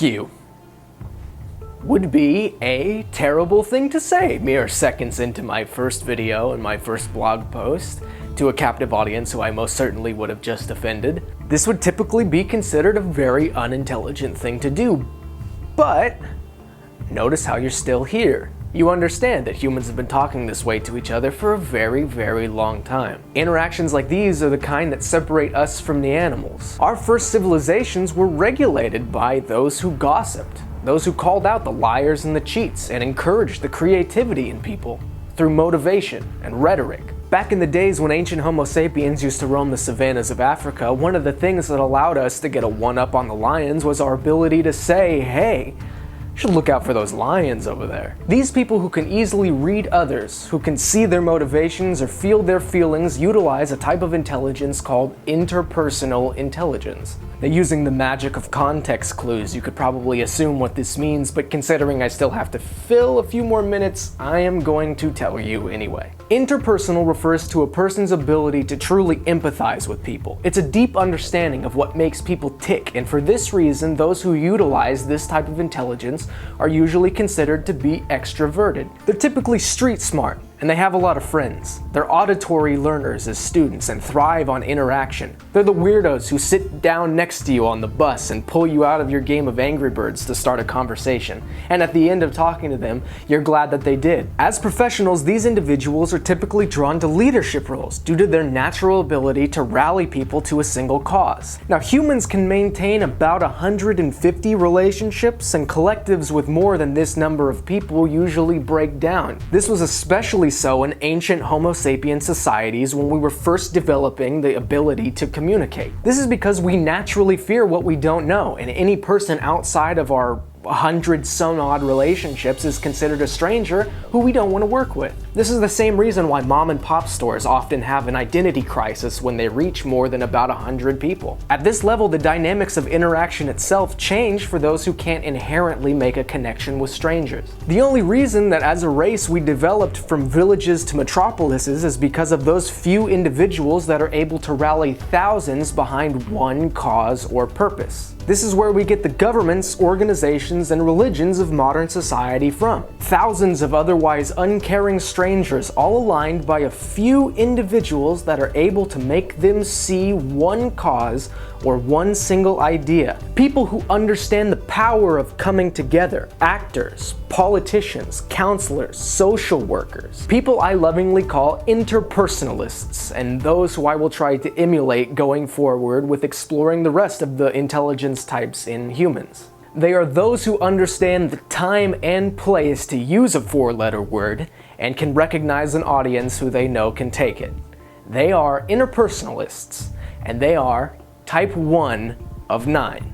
you would be a terrible thing to say mere seconds into my first video and my first blog post to a captive audience who I most certainly would have just offended. This would typically be considered a very unintelligent thing to do, but notice how you're still here. You understand that humans have been talking this way to each other for a very, very long time. Interactions like these are the kind that separate us from the animals. Our first civilizations were regulated by those who gossiped, those who called out the liars and the cheats, and encouraged the creativity in people through motivation and rhetoric. Back in the days when ancient Homo sapiens used to roam the savannas of Africa, one of the things that allowed us to get a one-up on the lions was our ability to say, hey, you should look out for those lions over there. These people who can easily read others, who can see their motivations or feel their feelings, utilize a type of intelligence called interpersonal intelligence. Now, using the magic of context clues, you could probably assume what this means, but considering I still have to fill a few more minutes, I am going to tell you anyway. Interpersonal refers to a person's ability to truly empathize with people. It's a deep understanding of what makes people tick, and for this reason, those who utilize this type of intelligence are usually considered to be extroverted. They're typically street smart, and they have a lot of friends. They're auditory learners as students and thrive on interaction. They're the weirdos who sit down next to you on the bus and pull you out of your game of Angry Birds to start a conversation. And at the end of talking to them, you're glad that they did. As professionals, these individuals are typically drawn to leadership roles due to their natural ability to rally people to a single cause. Now, humans can maintain about 150 relationships, and collectives with more than this number of people usually break down. This was especially so in ancient Homo sapien societies when we were first developing the ability to communicate. This is because we naturally fear what we don't know, and any person outside of our 100-some-odd relationships is considered a stranger who we don't want to work with. This is the same reason why mom and pop stores often have an identity crisis when they reach more than about 100 people. At this level, the dynamics of interaction itself change for those who can't inherently make a connection with strangers. The only reason that as a race we developed from villages to metropolises is because of those few individuals that are able to rally thousands behind one cause or purpose. This is where we get the governments, organizations, and religions of modern society from. Thousands of otherwise uncaring strangers, all aligned by a few individuals that are able to make them see one cause or one single idea. People who understand the power of coming together. Actors, politicians, counselors, social workers. People I lovingly call interpersonalists, and those who I will try to emulate going forward with exploring the rest of the intelligence types in humans. They are those who understand the time and place to use a four-letter word and can recognize an audience who they know can take it. They are interpersonalists, and they are type 1 of 9.